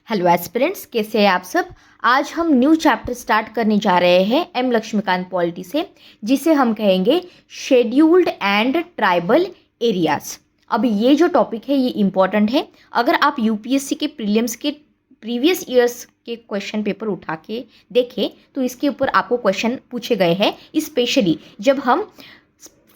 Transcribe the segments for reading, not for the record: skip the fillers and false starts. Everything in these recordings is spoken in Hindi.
हेलो एस्पिरेंट्स, कैसे हैं आप सब। आज हम न्यू चैप्टर स्टार्ट करने जा रहे हैं एम लक्ष्मीकांत पॉलिटी से, जिसे हम कहेंगे शेड्यूल्ड एंड ट्राइबल एरियाज। अब ये जो टॉपिक है ये इम्पॉर्टेंट है। अगर आप यूपीएससी के प्रीलिम्स के प्रीवियस ईयर्स के क्वेश्चन पेपर उठा के देखें तो इसके ऊपर आपको क्वेश्चन पूछे गए हैं, स्पेशली जब हम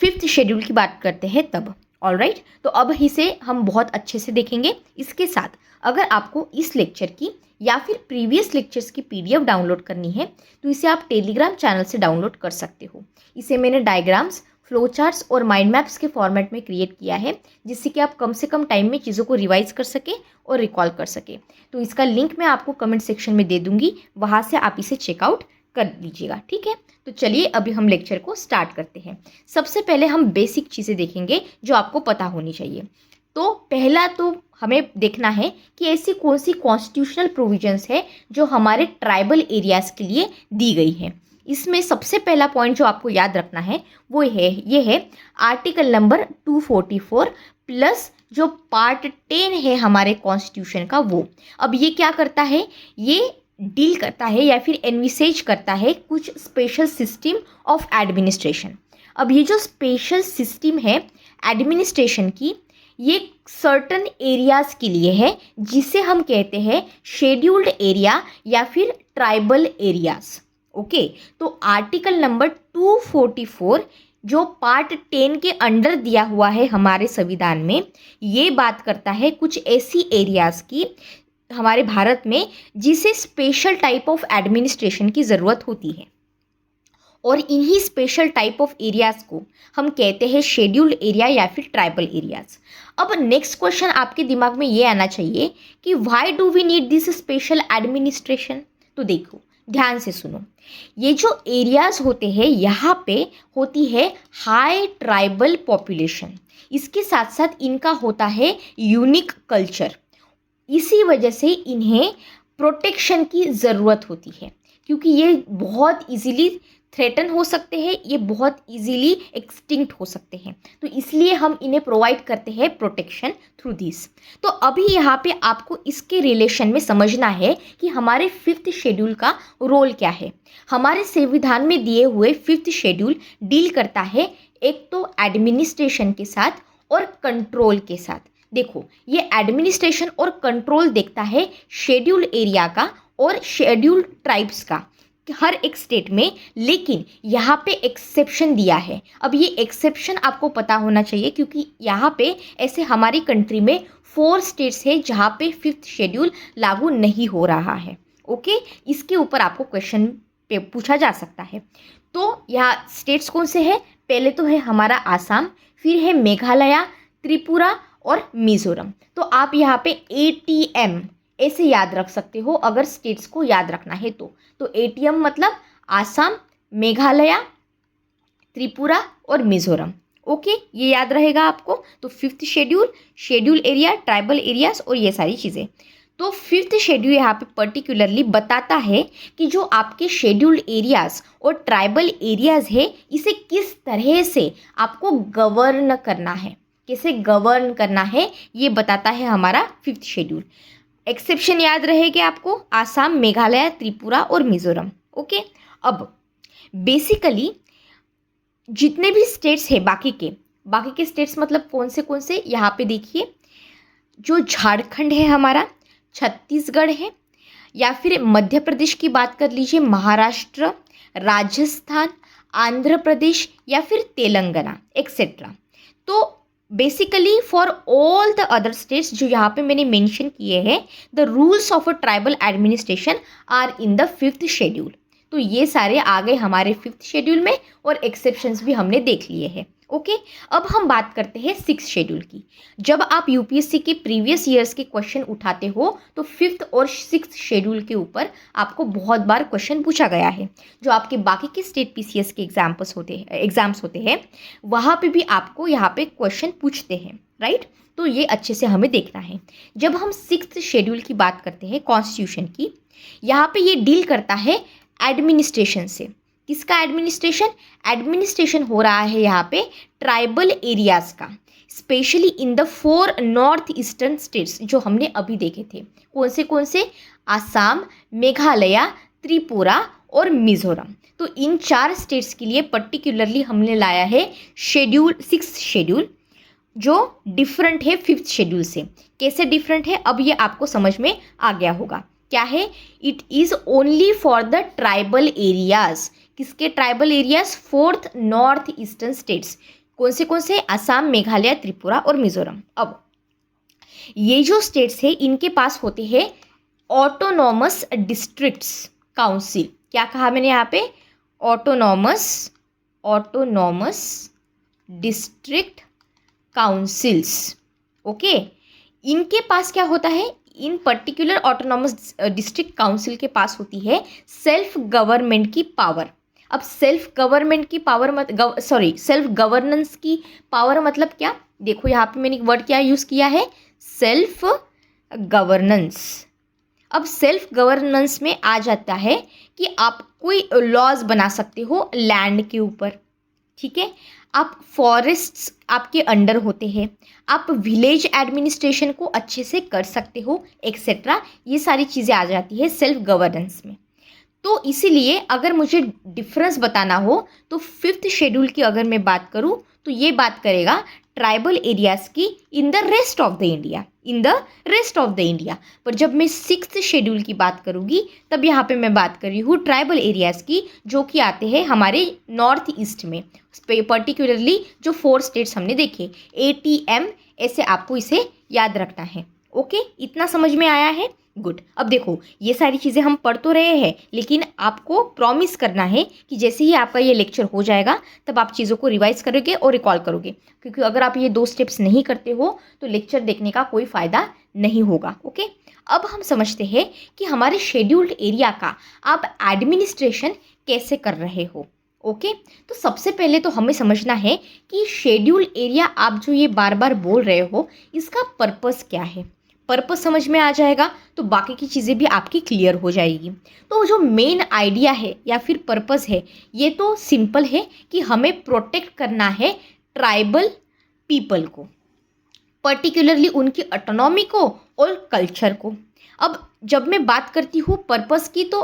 5th शेड्यूल की बात करते हैं तब। ऑलराइट, तो अब इसे हम बहुत अच्छे से देखेंगे। इसके साथ अगर आपको इस लेक्चर की या फिर प्रीवियस लेक्चर्स की पीडीएफ डाउनलोड करनी है तो इसे आप टेलीग्राम चैनल से डाउनलोड कर सकते हो। इसे मैंने डायग्राम्स, फ्लो चार्ट्स और माइंड मैप्स के फॉर्मेट में क्रिएट किया है, जिससे कि आप कम से कम टाइम में चीज़ों को रिवाइज कर सके और रिकॉल कर सके। तो इसका लिंक मैं आपको कमेंट सेक्शन में दे दूंगी, वहाँ से आप इसे चेकआउट कर लीजिएगा। ठीक है, तो चलिए अभी हम लेक्चर को स्टार्ट करते हैं। सबसे पहले हम बेसिक चीज़ें देखेंगे जो आपको पता होनी चाहिए। तो पहला तो हमें देखना है कि ऐसी कौन सी कॉन्स्टिट्यूशनल प्रोविजंस है जो हमारे ट्राइबल एरियाज़ के लिए दी गई है। इसमें सबसे पहला पॉइंट जो आपको याद रखना है वो ये है आर्टिकल नंबर 244 प्लस जो पार्ट 10 है हमारे कॉन्स्टिट्यूशन का वो। अब ये क्या करता है, ये डील करता है या फिर एनविसेज करता है कुछ स्पेशल सिस्टम ऑफ एडमिनिस्ट्रेशन। अब ये जो स्पेशल सिस्टम है एडमिनिस्ट्रेशन की, ये सर्टन एरियाज़ के लिए है, जिसे हम कहते हैं शेड्यूल्ड एरिया या फिर ट्राइबल एरियाज़। ओके, तो आर्टिकल नंबर 244 जो पार्ट 10 के अंडर दिया हुआ है हमारे संविधान में, ये बात करता है कुछ ऐसी एरियाज़ की हमारे भारत में जिसे स्पेशल टाइप ऑफ एडमिनिस्ट्रेशन की ज़रूरत होती है, और इन्हीं स्पेशल टाइप ऑफ एरियाज़ को हम कहते हैं शेड्यूल्ड एरिया या फिर ट्राइबल एरियाज़। अब नेक्स्ट क्वेश्चन आपके दिमाग में ये आना चाहिए कि why do we need this special administration. तो देखो, ध्यान से सुनो, ये जो एरियाज़ होते हैं यहाँ पे होती है हाई ट्राइबल पॉपुलेशन, इसके साथ साथ इनका होता है यूनिक कल्चर। इसी वजह से इन्हें प्रोटेक्शन की ज़रूरत होती है, क्योंकि ये बहुत इजीली थ्रेटन हो सकते हैं, ये बहुत इजीली एक्सटिंक्ट हो सकते हैं, तो इसलिए हम इन्हें प्रोवाइड करते हैं प्रोटेक्शन थ्रू दिस। तो अभी यहाँ पे आपको इसके रिलेशन में समझना है कि हमारे 5th शेड्यूल का रोल क्या है। हमारे संविधान में दिए हुए 5th शेड्यूल डील करता है एक तो एडमिनिस्ट्रेशन के साथ और कंट्रोल के साथ। देखो, ये एडमिनिस्ट्रेशन और कंट्रोल देखता है शेड्यूल्ड एरिया का और शेड्यूल्ड ट्राइब्स का हर एक स्टेट में, लेकिन यहाँ पे एक्सेप्शन दिया है। अब ये एक्सेप्शन आपको पता होना चाहिए, क्योंकि यहाँ पे ऐसे हमारी कंट्री में 4 स्टेट्स है जहाँ पे 5th शेड्यूल लागू नहीं हो रहा है। ओके, इसके ऊपर आपको क्वेश्चन पे पूछा जा सकता है। तो यहाँ स्टेट्स कौन से हैं, पहले तो है हमारा आसाम, फिर है मेघालय, त्रिपुरा और मिजोरम। तो आप यहाँ पे ATM ऐसे याद रख सकते हो अगर स्टेट्स को याद रखना है तो ATM मतलब आसाम, मेघालय, त्रिपुरा और मिजोरम। ओके, ये याद रहेगा आपको। तो 5th schedule, schedule area, tribal areas और ये सारी चीज़ें। तो 5th शेड्यूल यहाँ पे पर्टिकुलरली बताता है कि जो आपके शेड्यूल्ड एरियाज और ट्राइबल एरियाज है, इसे किस तरह से आपको गवर्न करना है, कैसे गवर्न करना है, ये बताता है हमारा 5th शेड्यूल। एक्सेप्शन याद रहेगा आपको, आसाम, मेघालय, त्रिपुरा और मिजोरम। ओके, अब बेसिकली जितने भी स्टेट्स हैं बाकी के स्टेट्स मतलब कौन से यहाँ पे देखिए, जो झारखंड है हमारा, छत्तीसगढ़ है, या फिर मध्य प्रदेश की बात कर लीजिए, महाराष्ट्र, राजस्थान, आंध्र प्रदेश या फिर तेलंगाना एक्सेट्रा। तो basically for all the other states जो यहाँ पे मैंने मेंशन किए हैं, the rules of a tribal administration are in the 5th schedule. तो ये सारे आ गए हमारे 5th शेड्यूल में, और एक्सेप्शंस भी हमने देख लिए हैं। ओके, अब हम बात करते हैं 6th शेड्यूल की। जब आप यूपीएससी के प्रीवियस ईयर्स के क्वेश्चन उठाते हो तो 5th और 6th शेड्यूल के ऊपर आपको बहुत बार क्वेश्चन पूछा गया है। जो आपके बाकी के स्टेट पीसीएस के एग्जाम्स होते हैं वहाँ पे भी आपको यहाँ पे क्वेश्चन पूछते हैं, राइट। तो ये अच्छे से हमें देखना है। जब हम 6th शेड्यूल की बात करते हैं कॉन्स्टिट्यूशन की, यहाँ पे ये डील करता है एडमिनिस्ट्रेशन से। किसका एडमिनिस्ट्रेशन हो रहा है यहाँ पे, ट्राइबल एरियाज़ का। Specially in the 4 north eastern states जो हमने अभी देखे थे। कौन से? आसाम, मेघालय, त्रिपुरा और मिजोरम। तो इन 4 स्टेट्स के लिए पर्टिकुलरली हमने लाया है शेड्यूल, 6th शेड्यूल, जो डिफरेंट है 5th शेड्यूल से। कैसे डिफरेंट है अब ये आपको समझ में आ गया होगा। क्या है? It is only for the tribal areas. किसके tribal areas? 4th north eastern states. कौन से? आसाम, मेघालय, त्रिपुरा और मिजोरम। अब ये जो स्टेट्स है इनके पास होते हैं ऑटोनॉमस डिस्ट्रिक्ट्स काउंसिल। क्या कहा मैंने यहाँ पे? Autonomous district councils. ओके, इनके पास क्या होता है? इन पर्टिकुलर ऑटोनॉमस डिस्ट्रिक्ट काउंसिल के पास होती है सेल्फ गवर्नमेंट की पावर। अब सेल्फ गवर्नमेंट की पावर सेल्फ गवर्नेंस की पावर मतलब क्या? देखो यहाँ पे मैंने वर्ड क्या यूज़ किया है? Self governance. अब सेल्फ गवर्नेंस में आ जाता है कि आप कोई लॉज बना सकते हो लैंड के ऊपर, ठीक है। आप फॉरेस्ट्स आपके अंडर होते हैं, आप विलेज एडमिनिस्ट्रेशन को अच्छे से कर सकते हो, एक्सेट्रा। ये सारी चीज़ें आ जाती है सेल्फ गवर्नेंस में। तो इसीलिए अगर मुझे डिफरेंस बताना हो तो 5th शेड्यूल की अगर मैं बात करूँ तो ये बात करेगा ट्राइबल एरियाज़ की in the rest of the India, पर जब मैं 6th शेड्यूल की बात करूँगी तब यहाँ पे मैं बात कर रही हूँ ट्राइबल एरियाज़ की जो कि आते हैं हमारे नॉर्थ ईस्ट में, पर्टिकुलरली जो 4 स्टेट्स हमने देखे, ATM, ऐसे आपको इसे याद रखना है। ओके, इतना समझ में आया है? गुड। अब देखो ये सारी चीज़ें हम पढ़ तो रहे हैं, लेकिन आपको प्रॉमिस करना है कि जैसे ही आपका ये लेक्चर हो जाएगा तब आप चीज़ों को रिवाइज करोगे और रिकॉल करोगे, क्योंकि अगर आप ये 2 स्टेप्स नहीं करते हो तो लेक्चर देखने का कोई फ़ायदा नहीं होगा। ओके, अब हम समझते हैं कि हमारे शेड्यूल्ड एरिया का आप एडमिनिस्ट्रेशन कैसे कर रहे हो। ओके, तो सबसे पहले तो हमें समझना है कि शेड्यूल एरिया आप जो ये बार बार बोल रहे हो इसका पर्पस क्या है। पर्पस समझ में आ जाएगा तो बाकी की चीज़ें भी आपकी क्लियर हो जाएगी। तो जो मेन आइडिया है या फिर पर्पस है ये तो सिंपल है कि हमें प्रोटेक्ट करना है ट्राइबल पीपल को, पर्टिकुलरली उनकी ऑटोनॉमी को और कल्चर को। अब जब मैं बात करती हूँ पर्पस की तो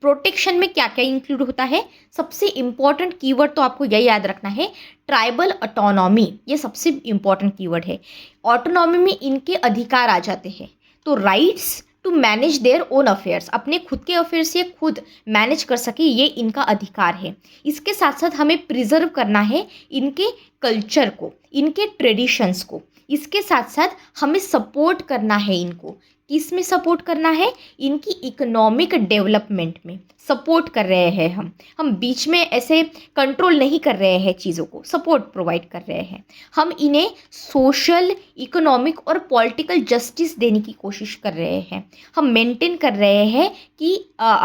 प्रोटेक्शन में क्या क्या इंक्लूड होता है? सबसे इम्पॉर्टेंट कीवर्ड तो आपको यही याद रखना है, ट्राइबल ऑटोनॉमी। ये सबसे इम्पॉर्टेंट कीवर्ड है। ऑटोनॉमी में इनके अधिकार आ जाते हैं, तो rights to manage their own affairs, अपने खुद के अफेयर्स ये खुद मैनेज कर सके, ये इनका अधिकार है। इसके साथ साथ हमें प्रिजर्व करना है इनके कल्चर को, इनके ट्रेडिशंस को। इसके साथ साथ हमें सपोर्ट करना है इनको। किस में सपोर्ट करना है? इनकी इकोनॉमिक डेवलपमेंट में सपोर्ट कर रहे हैं हम बीच में ऐसे कंट्रोल नहीं कर रहे हैं, चीज़ों को सपोर्ट प्रोवाइड कर रहे हैं। हम इन्हें सोशल, इकोनॉमिक और पॉलिटिकल जस्टिस देने की कोशिश कर रहे हैं। हम मेंटेन कर रहे हैं कि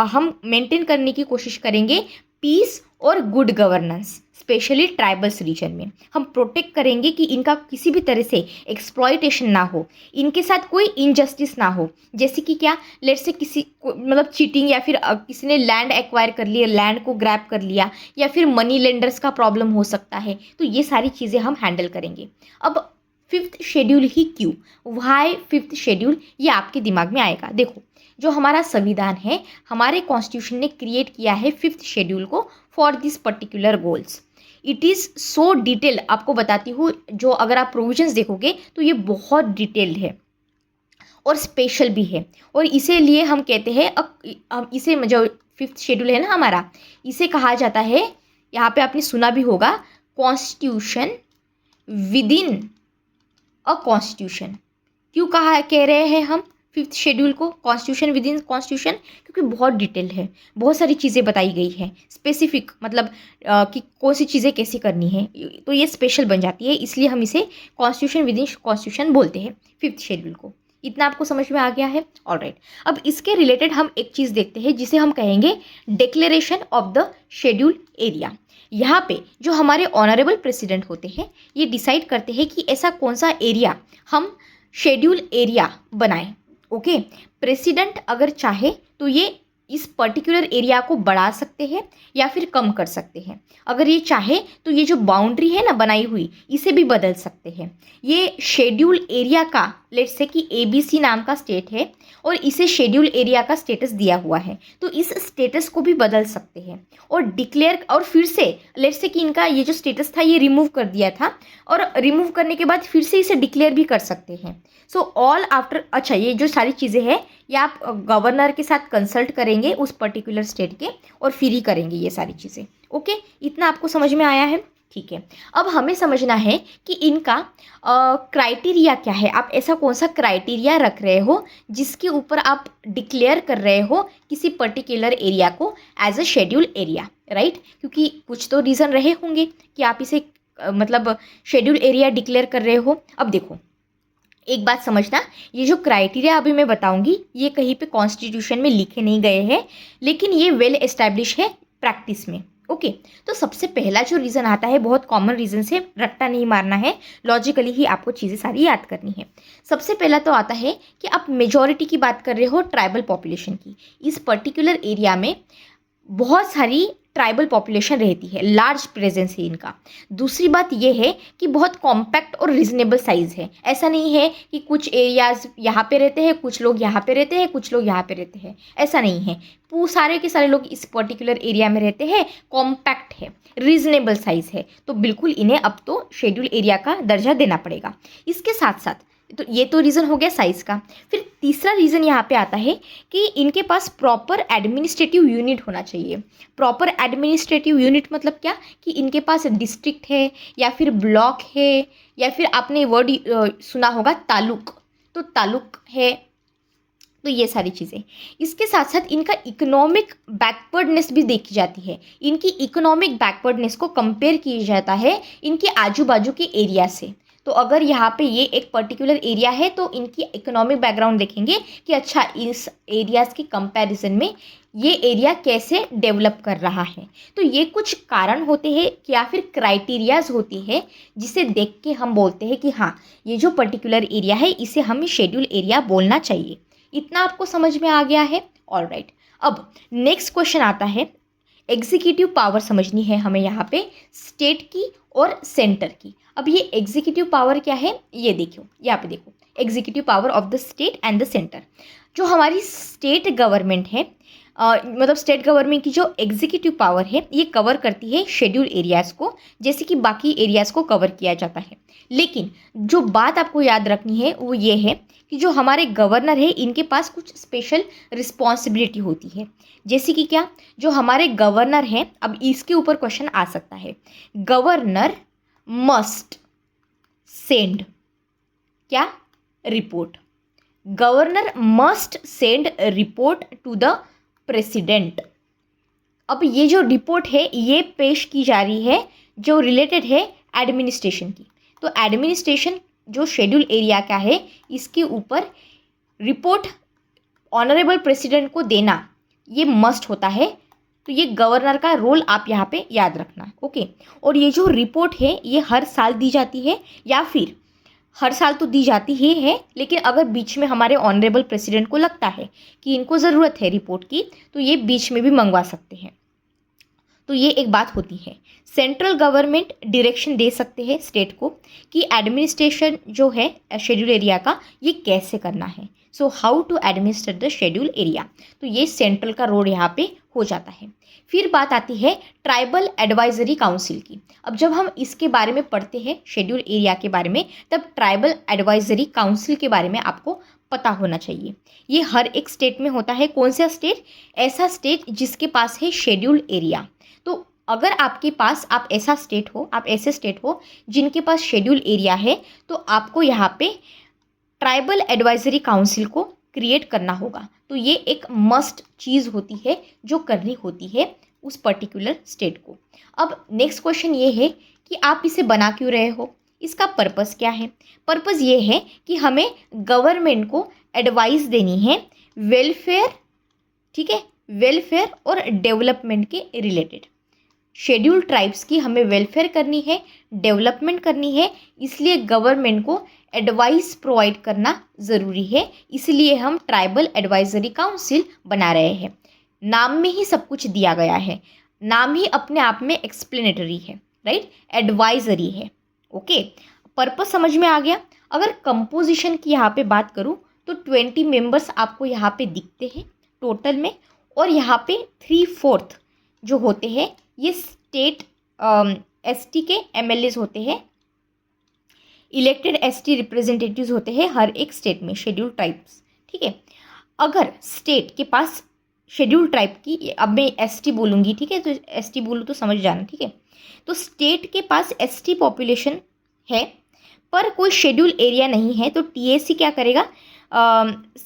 हम मेंटेन करने की कोशिश करेंगे पीस और good governance, specially tribals region में। हम प्रोटेक्ट करेंगे कि इनका किसी भी तरह से एक्सप्लॉयटेशन ना हो, इनके साथ कोई इनजस्टिस ना हो। जैसे कि क्या, लेट से किसी मतलब चीटिंग या फिर किसी ने लैंड एक्वायर कर लिया, लैंड को ग्रैब कर लिया, या फिर मनी लेंडर्स का प्रॉब्लम हो सकता है। तो ये सारी चीज़ें हम हैंडल करेंगे। अब 5th शेड्यूल ही क्यों, व्हाई 5th शेड्यूल, ये आपके दिमाग में आएगा। देखो जो हमारा संविधान है, हमारे कॉन्स्टिट्यूशन ने क्रिएट किया है 5th शेड्यूल को for this particular goals. It is so detail, आपको बताती हूँ, जो अगर आप प्रोविजंस देखोगे तो ये बहुत डिटेल्ड है और स्पेशल भी है। और इसीलिए हम कहते हैं, हम इसे जो 5th शेड्यूल है ना हमारा, इसे कहा जाता है, यहाँ पे आपने सुना भी होगा, constitution with in a constitution. क्यों कह रहे हैं हम 5th शेड्यूल को कॉन्स्टिट्यूशन विद इन कॉन्स्टिट्यूशन? क्योंकि बहुत डिटेल है, बहुत सारी चीज़ें बताई गई हैं, स्पेसिफिक, मतलब कि कौन सी चीज़ें कैसे करनी है, तो ये स्पेशल बन जाती है। इसलिए हम इसे कॉन्स्टिट्यूशन विद इन कॉन्स्टिट्यूशन बोलते हैं 5th शेड्यूल को। इतना आपको समझ में आ गया है? ऑलराइट, अब इसके रिलेटेड हम एक चीज़ देखते हैं जिसे हम कहेंगे declaration of the schedule area. यहाँ पे जो हमारे ऑनरेबल प्रेसिडेंट होते हैं ये डिसाइड करते हैं कि ऐसा कौन सा एरिया हम शेड्यूल एरिया बनाएं। ओके, प्रेसिडेंट अगर चाहे तो ये इस पर्टिकुलर एरिया को बढ़ा सकते हैं या फिर कम कर सकते हैं। अगर ये चाहे तो ये जो बाउंड्री है ना बनाई हुई, इसे भी बदल सकते हैं। ये शेड्यूल एरिया का, लेट्स से कि ABC नाम का स्टेट है और इसे शेड्यूल एरिया का स्टेटस दिया हुआ है, तो इस स्टेटस को भी बदल सकते हैं और डिक्लेयर, और फिर से लेट्स से कि इनका ये जो स्टेटस था ये रिमूव कर दिया था और रिमूव करने के बाद फिर से इसे डिक्लेयर भी कर सकते हैं। सो ऑल आफ्टर, अच्छा ये जो सारी चीज़ें हैं ये आप गवर्नर के साथ कंसल्ट करेंगे उस पर्टिकुलर स्टेट के और फिर ही करेंगे ये सारी चीज़ें। ओके, इतना आपको समझ में आया है? ठीक है, अब हमें समझना है कि इनका क्राइटेरिया क्या है। आप ऐसा कौन सा क्राइटेरिया रख रहे हो जिसके ऊपर आप डिक्लेयर कर रहे हो किसी पर्टिकुलर एरिया को as a schedule area, right? क्योंकि कुछ तो रीज़न रहे होंगे कि आप इसे मतलब शेड्यूल एरिया डिक्लेयर कर रहे हो। अब देखो, एक बात समझना, ये जो क्राइटेरिया अभी मैं बताऊंगी ये कहीं पे कॉन्स्टिट्यूशन में लिखे नहीं गए हैं, लेकिन ये वेल एस्टैब्लिश है प्रैक्टिस में। ओके, तो सबसे पहला जो रीज़न आता है, बहुत कॉमन रीज़न से रट्टा नहीं मारना है, लॉजिकली ही आपको चीज़ें सारी याद करनी है। सबसे पहला तो आता है कि आप मेजॉरिटी की बात कर रहे हो ट्राइबल पॉपुलेशन की। इस पर्टिकुलर एरिया में बहुत सारी ट्राइबल पॉपुलेशन रहती है, लार्ज प्रेजेंस है इनका। दूसरी बात यह है कि बहुत कॉम्पैक्ट और रीजनेबल साइज़ है। ऐसा नहीं है कि कुछ एरियाज यहाँ पे रहते हैं, कुछ लोग यहाँ पे रहते हैं, कुछ लोग यहाँ पे रहते हैं, ऐसा नहीं है। सारे के सारे लोग इस पर्टिकुलर एरिया में रहते हैं, कॉम्पैक्ट है, रीजनेबल साइज़ है, तो बिल्कुल इन्हें अब तो शेड्यूल एरिया का दर्जा देना पड़ेगा। इसके साथ साथ तो ये तो रीज़न हो गया साइज़ का। फिर तीसरा रीज़न यहाँ पे आता है कि इनके पास प्रॉपर एडमिनिस्ट्रेटिव यूनिट होना चाहिए। प्रॉपर एडमिनिस्ट्रेटिव यूनिट मतलब क्या, कि इनके पास डिस्ट्रिक्ट है या फिर ब्लॉक है या फिर आपने वर्ड सुना होगा तालुक, तो तालुक है, तो ये सारी चीज़ें। इसके साथ साथ इनका इकोनॉमिक बैकवर्डनेस भी देखी जाती है। इनकी इकोनॉमिक बैकवर्डनेस को कंपेयर किया जाता है इनके आजू बाजू के एरिया से। तो अगर यहाँ पे ये एक पर्टिकुलर एरिया है तो इनकी इकोनॉमिक बैकग्राउंड देखेंगे कि अच्छा इस एरियाज़ के कंपैरिजन में ये एरिया कैसे डेवलप कर रहा है। तो ये कुछ कारण होते हैं या फिर क्राइटेरियाज होती है जिसे देख के हम बोलते हैं कि हाँ ये जो पर्टिकुलर एरिया है इसे हमें शेड्यूल एरिया बोलना चाहिए। इतना आपको समझ में आ गया है? ऑलराइट, अब नेक्स्ट क्वेश्चन आता है, एग्जीक्यूटिव पावर समझनी है हमें यहाँ पे स्टेट की और सेंटर की। अब ये एग्जीक्यूटिव पावर क्या है ये देखो, यहाँ पे देखो, executive power of the state and the centre. जो हमारी स्टेट गवर्नमेंट है, मतलब स्टेट गवर्नमेंट की जो एग्जीक्यूटिव पावर है ये कवर करती है शेड्यूल एरियाज़ को, जैसे कि बाकी एरियाज़ को कवर किया जाता है। लेकिन जो बात आपको याद रखनी है वो ये है कि जो हमारे गवर्नर है इनके पास कुछ स्पेशल रिस्पॉन्सिबिलिटी होती है। जैसे कि क्या, जो हमारे गवर्नर हैं, अब इसके ऊपर क्वेश्चन आ सकता है, गवर्नर मस्ट सेंड क्या, report. Governor must send report to the president. अब ये जो रिपोर्ट है ये पेश की जा रही है जो रिलेटेड है एडमिनिस्ट्रेशन की। तो एडमिनिस्ट्रेशन जो शेड्यूल एरिया का है इसके ऊपर रिपोर्ट ऑनरेबल प्रेसिडेंट को देना ये मस्ट होता है। तो ये गवर्नर का रोल आप यहाँ पे याद रखना। ओके, और ये जो रिपोर्ट है ये हर साल दी जाती है, या फिर हर साल तो दी जाती ही है, लेकिन अगर बीच में हमारे ऑनरेबल प्रेसिडेंट को लगता है कि इनको ज़रूरत है रिपोर्ट की तो ये बीच में भी मंगवा सकते हैं। तो ये एक बात होती है। सेंट्रल गवर्नमेंट डायरेक्शन दे सकते हैं स्टेट को कि एडमिनिस्ट्रेशन जो है शेड्यूल एरिया का ये कैसे करना है। So how to administer the schedule area, तो ये सेंट्रल का रोल यहाँ पे हो जाता है। फिर बात आती है ट्राइबल एडवाइजरी काउंसिल की। अब जब हम इसके बारे में पढ़ते हैं शेड्यूल एरिया के बारे में, तब ट्राइबल एडवाइजरी काउंसिल के बारे में आपको पता होना चाहिए। ये हर एक स्टेट में होता है। कौन सा स्टेट? ऐसा स्टेट जिसके पास है शेड्यूल एरिया। तो अगर आपके पास आप ऐसा स्टेट हो, आप ऐसे स्टेट हो जिनके पास शेड्यूल एरिया है, तो आपको यहाँ पे ट्राइबल एडवाइजरी काउंसिल को क्रिएट करना होगा। तो ये एक मस्ट चीज़ होती है जो करनी होती है उस पर्टिकुलर स्टेट को। अब नेक्स्ट क्वेश्चन ये है कि आप इसे बना क्यों रहे हो, इसका पर्पस क्या है? पर्पस ये है कि हमें गवर्नमेंट को एडवाइस देनी है वेलफेयर, ठीक है, वेलफेयर और डेवलपमेंट के रिलेटेड। शेड्यूल ट्राइब्स की हमें वेलफेयर करनी है, डेवलपमेंट करनी है, इसलिए गवर्नमेंट को एडवाइस प्रोवाइड करना ज़रूरी है। इसलिए हम ट्राइबल एडवाइजरी काउंसिल बना रहे हैं। नाम में ही सब कुछ दिया गया है, नाम ही अपने आप में एक्सप्लेनेटरी है, राइट, एडवाइजरी है। ओके, पर्पस समझ में आ गया। अगर कंपोजिशन की यहाँ पे बात करूँ तो 20 मेंबर्स आपको यहाँ पे दिखते हैं टोटल में, और यहाँ पे 3/4 जो होते हैं ये स्टेट एसटी के एमएलएज होते हैं, इलेक्टेड एसटी रिप्रेजेंटेटिव्स होते हैं हर एक स्टेट में, शेड्यूल्ड ट्राइब्स। ठीक है, अगर स्टेट के पास शेड्यूल्ड ट्राइब की, अब मैं एसटी बोलूँगी, ठीक है, तो एसटी बोलूँ तो समझ जाना, ठीक है। तो स्टेट के पास एसटी पॉपुलेशन है पर कोई शेड्यूल एरिया नहीं है, तो टीएसी क्या करेगा,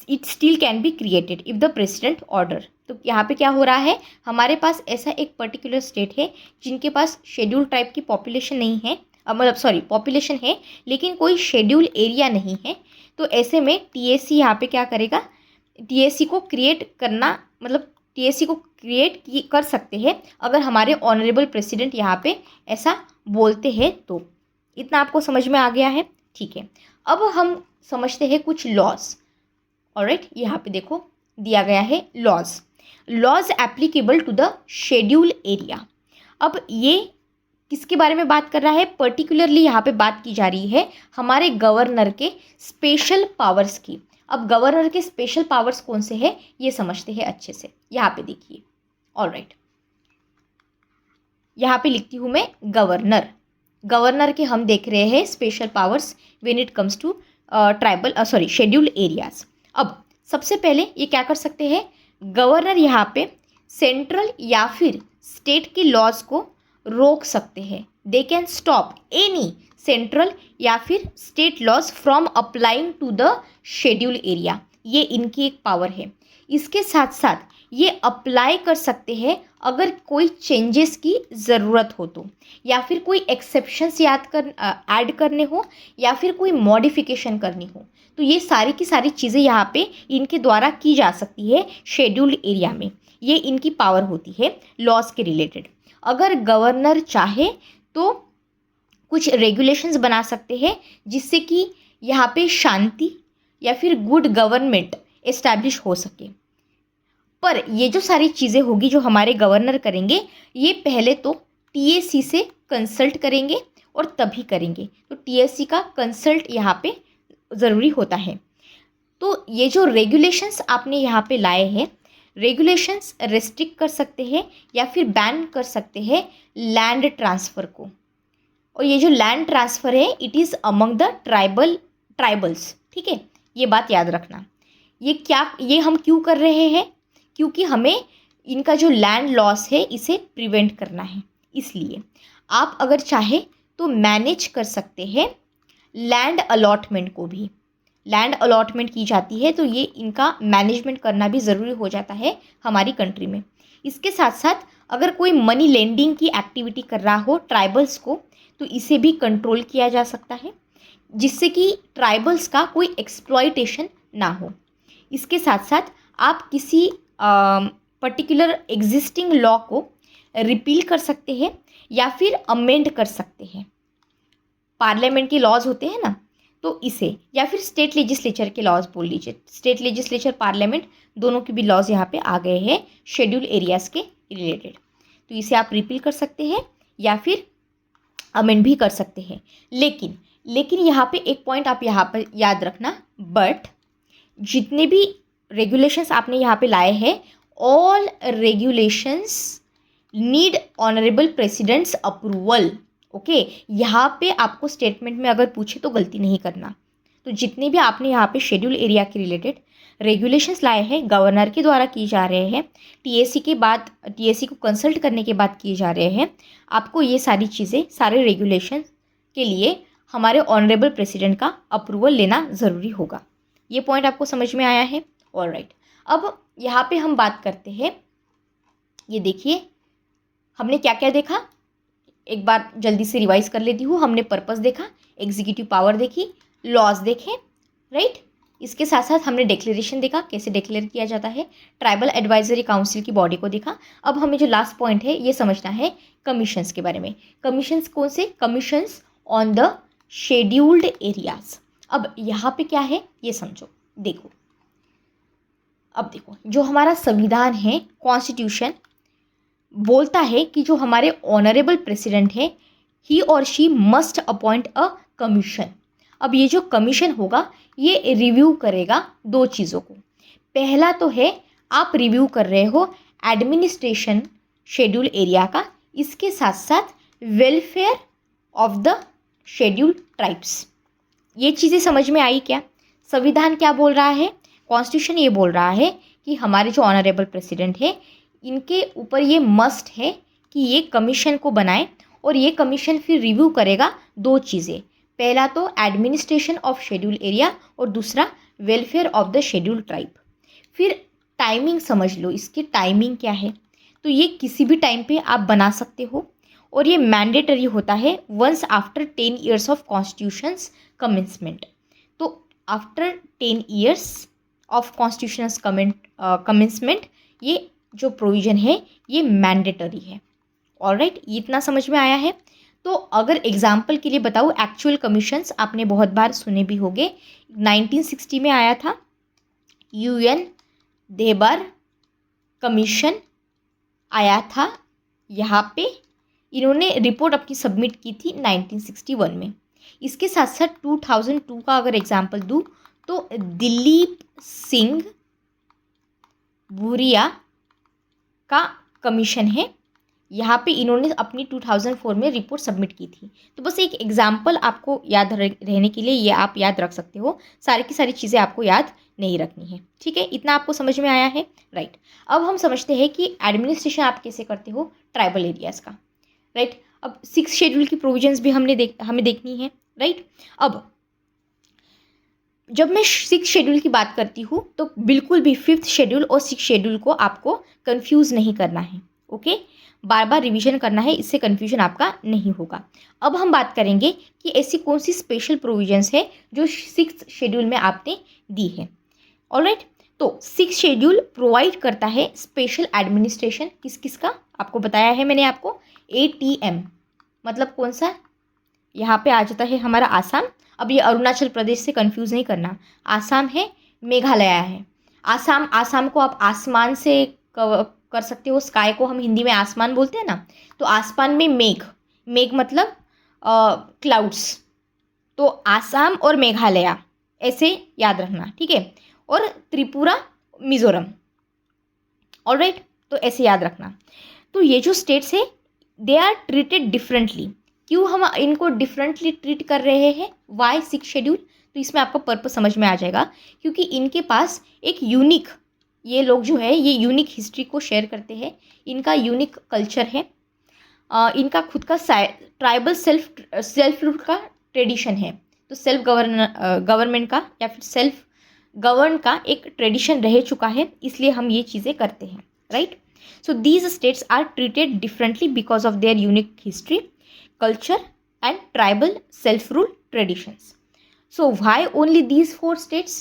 it still can be created if the president order. तो यहाँ पे क्या हो रहा है, हमारे पास ऐसा एक पर्टिकुलर स्टेट है जिनके पास शेड्यूल ट्राइब की पॉपुलेशन नहीं है, मतलब सॉरी पॉपुलेशन है लेकिन कोई शेड्यूल एरिया नहीं है। तो ऐसे में टीएसी यहाँ पे क्या करेगा, टीएसी को क्रिएट करना, मतलब टीएसी को क्रिएट कर सकते हैं अगर हमारे ऑनरेबल प्रेसिडेंट यहाँ पे ऐसा बोलते हैं तो। इतना आपको समझ में आ गया है, ठीक है। अब हम समझते हैं कुछ लॉज। ऑलराइट, यहाँ पे देखो दिया गया है laws applicable to the schedule area. अब ये किसके बारे में बात कर रहा है, पर्टिकुलरली यहाँ पे बात की जा रही है हमारे गवर्नर के स्पेशल पावर्स की। अब गवर्नर के स्पेशल पावर्स कौन से हैं ये समझते हैं अच्छे से। यहाँ पे देखिए, ऑलराइट, यहाँ पे लिखती हूँ मैं गवर्नर के हम देख रहे हैं special powers when it comes to scheduled areas. अब सबसे पहले ये क्या कर सकते हैं, गवर्नर यहाँ पे सेंट्रल या फिर स्टेट के लॉज को रोक सकते हैं। They can stop any central या फिर state laws from applying to the schedule area, ये इनकी एक पावर है। इसके साथ साथ ये अप्लाई कर सकते हैं अगर कोई चेंजेस की ज़रूरत हो तो, या फिर कोई एक्सेप्शंस ऐड करने हो, या फिर कोई मॉडिफिकेशन करनी हो, तो ये सारी की सारी चीज़ें यहाँ पे इनके द्वारा की जा सकती है शेड्यूल्ड एरिया में। ये इनकी पावर होती है लॉज के रिलेटेड। अगर गवर्नर चाहे तो कुछ रेगुलेशंस बना सकते हैं जिससे कि यहाँ पे शांति या फिर गुड गवर्नमेंट एस्टैब्लिश हो सके। पर ये जो सारी चीज़ें होगी जो हमारे गवर्नर करेंगे, ये पहले तो टीएसी से कंसल्ट करेंगे और तभी करेंगे। तो टीएसी का कंसल्ट यहाँ पे ज़रूरी होता है। तो ये जो रेगुलेशंस आपने यहाँ पे लाए हैं, रेगुलेशंस रेस्ट्रिक्ट कर सकते हैं या फिर बैन कर सकते हैं लैंड ट्रांसफ़र को। और ये जो लैंड ट्रांसफ़र है it is among the tribals, ठीक है, ये बात याद रखना। ये हम क्यों कर रहे हैं, क्योंकि हमें इनका जो लैंड लॉस है इसे प्रिवेंट करना है। इसलिए आप अगर चाहे तो मैनेज कर सकते हैं लैंड अलॉटमेंट को भी। लैंड अलॉटमेंट की जाती है तो ये इनका मैनेजमेंट करना भी ज़रूरी हो जाता है हमारी कंट्री में। इसके साथ साथ अगर कोई मनी लेंडिंग की एक्टिविटी कर रहा हो ट्राइबल्स को, तो इसे भी कंट्रोल किया जा सकता है जिससे कि ट्राइबल्स का कोई एक्सप्लॉयटेशन ना हो। इसके साथ साथ आप किसी पर्टिकुलर एग्जिस्टिंग लॉ को रिपील कर सकते हैं या फिर अमेंड कर सकते हैं। पार्लियामेंट के लॉज होते हैं ना, तो इसे, या फिर स्टेट लेजिस्लेचर के लॉज बोल लीजिए, स्टेट लेजिस्लेचर पार्लियामेंट दोनों के भी लॉज यहाँ पे आ गए हैं शेड्यूल एरियाज़ के रिलेटेड। तो इसे आप रिपील कर सकते हैं या फिर अमेंड भी कर सकते हैं। लेकिन यहाँ पे एक पॉइंट आप यहाँ पर याद रखना, बट जितने भी रेगुलेशंस आपने यहाँ पे लाए हैं, all regulations need honourable president's approval. Okay, यहाँ पे आपको स्टेटमेंट में अगर पूछे तो गलती नहीं करना। तो जितने भी आपने यहाँ पे शेड्यूल एरिया के रिलेटेड रेगुलेशंस लाए हैं गवर्नर के द्वारा किए जा रहे हैं, टीएसी को कंसल्ट करने के बाद किए जा रहे हैं, आपको ये सारी चीज़ें, सारे रेगुलेशन के लिए हमारे ऑनरेबल प्रेसिडेंट का अप्रूवल लेना ज़रूरी होगा। ये पॉइंट आपको समझ में आया है, ऑलराइट। अब यहाँ पे हम बात करते हैं, ये देखिए हमने क्या क्या देखा, एक बार जल्दी से रिवाइज कर लेती हूँ। हमने पर्पस देखा, एग्जीक्यूटिव पावर देखी, लॉज देखे, राइट। इसके साथ साथ हमने डिक्लेरेशन देखा, कैसे डिक्लेयर किया जाता है, ट्राइबल एडवाइजरी काउंसिल की बॉडी को देखा। अब हमें जो लास्ट पॉइंट है ये समझना है कमीशंस के बारे में। कमीशंस कौन से, commissions on the scheduled areas. अब यहाँ पे क्या है ये समझो, देखो अब देखो, जो हमारा संविधान है, कॉन्स्टिट्यूशन बोलता है कि जो हमारे ऑनरेबल प्रेसिडेंट है, ही और she must appoint a commission. अब ये जो कमीशन होगा ये रिव्यू करेगा दो चीज़ों को। पहला तो है आप रिव्यू कर रहे हो एडमिनिस्ट्रेशन शेड्यूल एरिया का, इसके साथ साथ welfare of the schedule tribes. ये चीज़ें समझ में आई क्या? संविधान क्या बोल रहा है, कॉन्स्टिट्यूशन ये बोल रहा है कि हमारे जो ऑनरेबल प्रेसिडेंट है इनके ऊपर ये मस्ट है कि ये कमीशन को बनाए, और ये कमीशन फिर रिव्यू करेगा दो चीज़ें। पहला तो एडमिनिस्ट्रेशन ऑफ शेड्यूल एरिया और दूसरा welfare of the schedule tribe. फिर टाइमिंग समझ लो, इसकी टाइमिंग क्या है। तो ये किसी भी टाइम पे आप बना सकते हो, और ये मैंडेटरी होता है once after 10 years of constitutions commencement. तो after 10 years of constitutions commencement ये जो प्रोविज़न है ये मैंडेटरी है। ऑलराइट, इतना समझ में आया है। तो अगर एग्जाम्पल के लिए बताऊँ, एक्चुअल कमीशंस आपने बहुत बार सुने भी होंगे। 1960 में आया था UN देहबर कमीशन आया था, यहाँ पे इन्होंने रिपोर्ट अपनी सबमिट की थी 1961 में। इसके साथ साथ 2002 का अगर एग्जाम्पल दूँ तो दिलीप सिंह भूरिया का कमीशन है, यहाँ पे इन्होंने अपनी 2004 में रिपोर्ट सबमिट की थी। तो बस एक एग्जाम्पल आपको याद रहने के लिए ये आप याद रख सकते हो, सारी की सारी चीज़ें आपको याद नहीं रखनी है। ठीक है, इतना आपको समझ में आया है। राइट, अब हम समझते हैं कि एडमिनिस्ट्रेशन आप कैसे करते हो ट्राइबल एरियाज़ का। राइट, अब 6 शेड्यूल की प्रोविजंस भी हमें देखनी है। राइट, अब जब मैं 6 शेड्यूल की बात करती हूँ तो बिल्कुल भी 5th शेड्यूल और 6 शेड्यूल को आपको कंफ्यूज नहीं करना है। ओके, बार बार रिवीजन करना है, इससे कंफ्यूजन आपका नहीं होगा। अब हम बात करेंगे कि ऐसी कौन सी स्पेशल प्रोविजंस है जो 6th शेड्यूल में आपने दी है। ऑलराइट, तो 6 शेड्यूल प्रोवाइड करता है स्पेशल एडमिनिस्ट्रेशन किस किस का, आपको बताया है मैंने आपको। ATM मतलब कौन सा, यहाँ पे आ जाता है हमारा आसाम। अब ये अरुणाचल प्रदेश से कंफ्यूज नहीं करना, आसाम है, मेघालय है। आसाम को आप आसमान से कर सकते हो, स्काई को हम हिंदी में आसमान बोलते हैं ना, तो आसमान में मेघ मतलब क्लाउड्स, तो आसाम और मेघालय ऐसे याद रखना। ठीक है, और त्रिपुरा मिजोरम। ऑलराइट, तो ऐसे याद रखना। तो ये जो स्टेट्स है दे आर ट्रीटेड डिफरेंटली। क्यों हम इनको डिफरेंटली ट्रीट कर रहे हैं, वाई 6 शेड्यूल, तो इसमें आपका पर्पस समझ में आ जाएगा। क्योंकि इनके पास एक यूनिक, ये लोग जो है ये यूनिक हिस्ट्री को शेयर करते हैं, इनका यूनिक कल्चर है, इनका खुद का ट्राइबल सेल्फ रूल का ट्रेडिशन है। तो सेल्फ गवर्नमेंट का या फिर सेल्फ गवर्न का एक ट्रेडिशन रह चुका है, इसलिए हम ये चीज़ें करते हैं। Right, so these states are treated differently because of their unique history, culture and tribal self rule traditions. So why only these 4 states?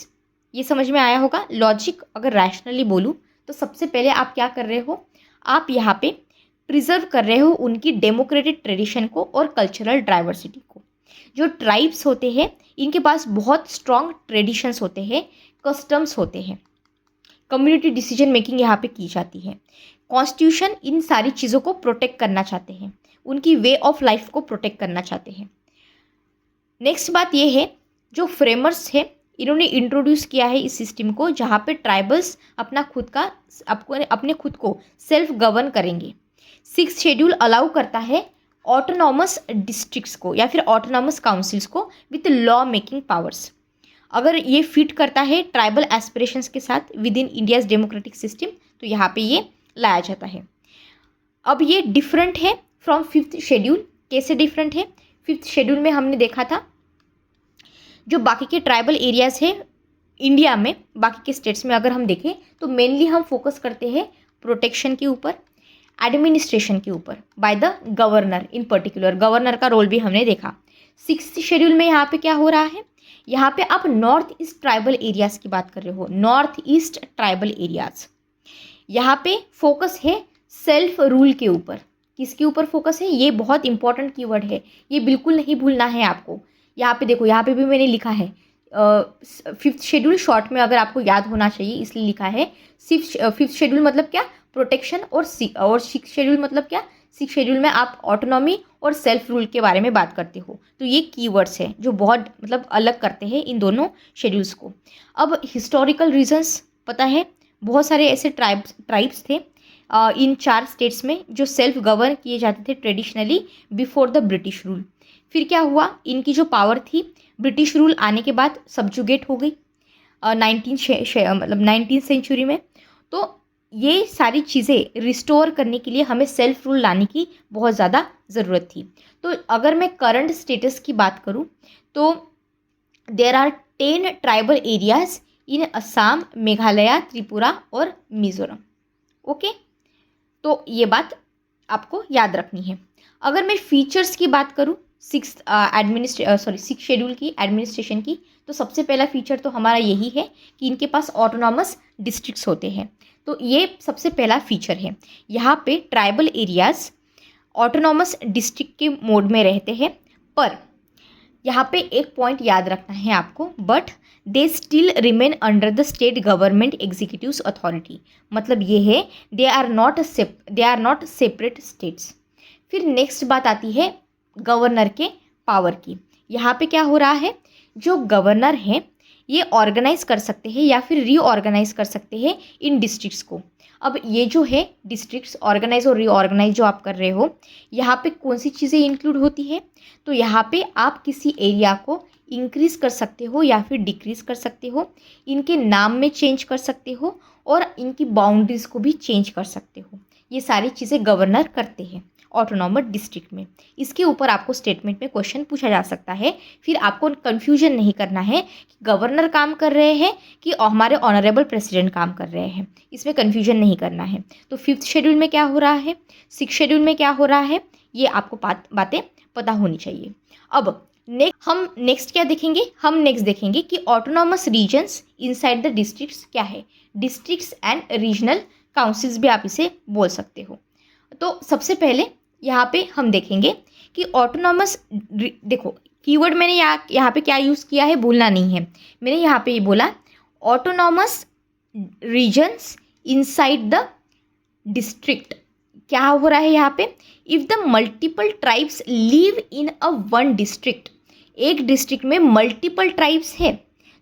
ये समझ में आया होगा। लॉजिक अगर रैशनली बोलूँ तो सबसे पहले आप क्या कर रहे हो, आप यहाँ पे प्रिजर्व कर रहे हो उनकी डेमोक्रेटिक ट्रेडिशन को और कल्चरल डाइवर्सिटी को। जो ट्राइब्स होते हैं इनके पास बहुत स्ट्रॉन्ग ट्रेडिशंस होते हैं, कस्टम्स होते हैं, कम्युनिटी डिसीजन मेकिंग यहाँ पे की जाती है। कॉन्स्टिट्यूशन इन सारी चीज़ों को प्रोटेक्ट करना चाहते हैं, उनकी वे ऑफ लाइफ को प्रोटेक्ट करना चाहते हैं। नेक्स्ट बात ये है, जो फ्रेमर्स है इन्होंने इंट्रोड्यूस किया है इस सिस्टम को, जहाँ पे ट्राइबल्स अपने खुद को सेल्फ गवर्न करेंगे। 6th शेड्यूल अलाउ करता है ऑटोनॉमस डिस्ट्रिक्ट्स को या फिर ऑटोनॉमस काउंसिल्स को विद लॉ मेकिंग पावर्स। अगर ये फिट करता है ट्राइबल एस्पिरेशंस के साथ with in India's democratic system, तो यहाँ पे ये लाया जाता है। अब ये डिफरेंट है फ्रॉम 5th शेड्यूल। कैसे डिफरेंट है? 5th शेड्यूल में हमने देखा था जो बाकी के ट्राइबल एरियाज़ है इंडिया में, बाकी के स्टेट्स में अगर हम देखें तो मेनली हम फोकस करते हैं प्रोटेक्शन के ऊपर, एडमिनिस्ट्रेशन के ऊपर by the governor. In particular governor का रोल भी हमने देखा। 6th शेड्यूल में यहाँ पे क्या हो रहा है, यहाँ पे आप नॉर्थ ईस्ट ट्राइबल एरियाज़ की बात कर रहे हो, नॉर्थ ईस्ट ट्राइबल एरियाज़। यहाँ पे फोकस है सेल्फ रूल के ऊपर। किसके ऊपर फोकस है? ये बहुत इंपॉर्टेंट कीवर्ड है, ये बिल्कुल नहीं भूलना है आपको। यहाँ पे देखो, यहाँ पे भी मैंने लिखा है फिफ्थ शेड्यूल शॉर्ट में अगर आपको याद होना चाहिए इसलिए लिखा है। फिफ्थ शेड्यूल मतलब क्या, प्रोटेक्शन, और सिक्स शेड्यूल मतलब क्या, सिक्स शेड्यूल में आप ऑटोनॉमी और सेल्फ रूल के बारे में बात करते हो। तो ये कीवर्ड्स हैं जो बहुत मतलब अलग करते हैं इन दोनों शेड्यूल्स को। अब हिस्टोरिकल रीजंस पता है, बहुत सारे ऐसे ट्राइब्स थे इन 4 स्टेट्स में जो सेल्फ गवर्न किए जाते थे traditionally before the British rule. फिर क्या हुआ, इनकी जो पावर थी ब्रिटिश रूल आने के बाद सब्जुगेट हो गई 19th सेंचुरी में। तो ये सारी चीज़ें रिस्टोर करने के लिए हमें सेल्फ रूल लाने की बहुत ज़्यादा ज़रूरत थी। तो अगर मैं करंट स्टेटस की बात करूँ तो there are 10 tribal areas in Assam, Meghalaya, Tripura और मिज़ोरम। ओके, तो ये बात आपको याद रखनी है। अगर मैं फीचर्स की बात करूँ सिक्स शेड्यूल की एडमिनिस्ट्रेशन की, तो सबसे पहला फीचर तो हमारा यही है कि इनके पास ऑटोनॉमस डिस्ट्रिक्ट्स होते हैं। तो ये सबसे पहला फीचर है। यहाँ पे ट्राइबल एरियाज ऑटोनॉमस डिस्ट्रिक्ट के मोड में रहते हैं, पर यहाँ पे एक पॉइंट याद रखना है आपको, but they still remain under the state government executives authority. मतलब ये है they are not separate states. फिर नेक्स्ट बात आती है गवर्नर के पावर की। यहाँ पे क्या हो रहा है, जो गवर्नर हैं ये ऑर्गेनाइज कर सकते हैं या फिर रीऑर्गेनाइज कर सकते हैं इन डिस्ट्रिक्ट्स को। अब ये जो है डिस्ट्रिक्ट्स ऑर्गेनाइज और रीऑर्गेनाइज जो आप कर रहे हो, यहाँ पे कौन सी चीज़ें इंक्लूड होती है, तो यहाँ पे आप किसी एरिया को इंक्रीज़ कर सकते हो या फिर डिक्रीज़ कर सकते हो, इनके नाम में चेंज कर सकते हो और इनकी बाउंड्रीज़ को भी चेंज कर सकते हो। ये सारी चीज़ें गवर्नर करते हैं ऑटोनॉमस डिस्ट्रिक्ट में। इसके ऊपर आपको स्टेटमेंट में क्वेश्चन पूछा जा सकता है। फिर आपको कन्फ्यूजन नहीं करना है कि गवर्नर काम कर रहे हैं कि हमारे ऑनरेबल प्रेसिडेंट काम कर रहे हैं, इसमें कन्फ्यूजन नहीं करना है। तो फिफ्थ शेड्यूल में क्या हो रहा है, सिक्स शेड्यूल में क्या हो रहा है, ये आपको बातें पता होनी चाहिए। अब हम नेक्स्ट क्या देखेंगे, हम नेक्स्ट देखेंगे कि autonomous regions inside the districts क्या है। डिस्ट्रिक्ट्स एंड रीजनल काउंसिल्स भी आप इसे बोल सकते हो। तो सबसे पहले यहाँ पे हम देखेंगे कि ऑटोनॉमस, देखो कीवर्ड मैंने यहाँ पे क्या यूज़ किया है भूलना नहीं है। मैंने यहाँ पे ये बोला autonomous regions inside the district. क्या हो रहा है यहाँ पे, if the multiple tribes live in a one district, एक डिस्ट्रिक्ट में मल्टीपल ट्राइब्स है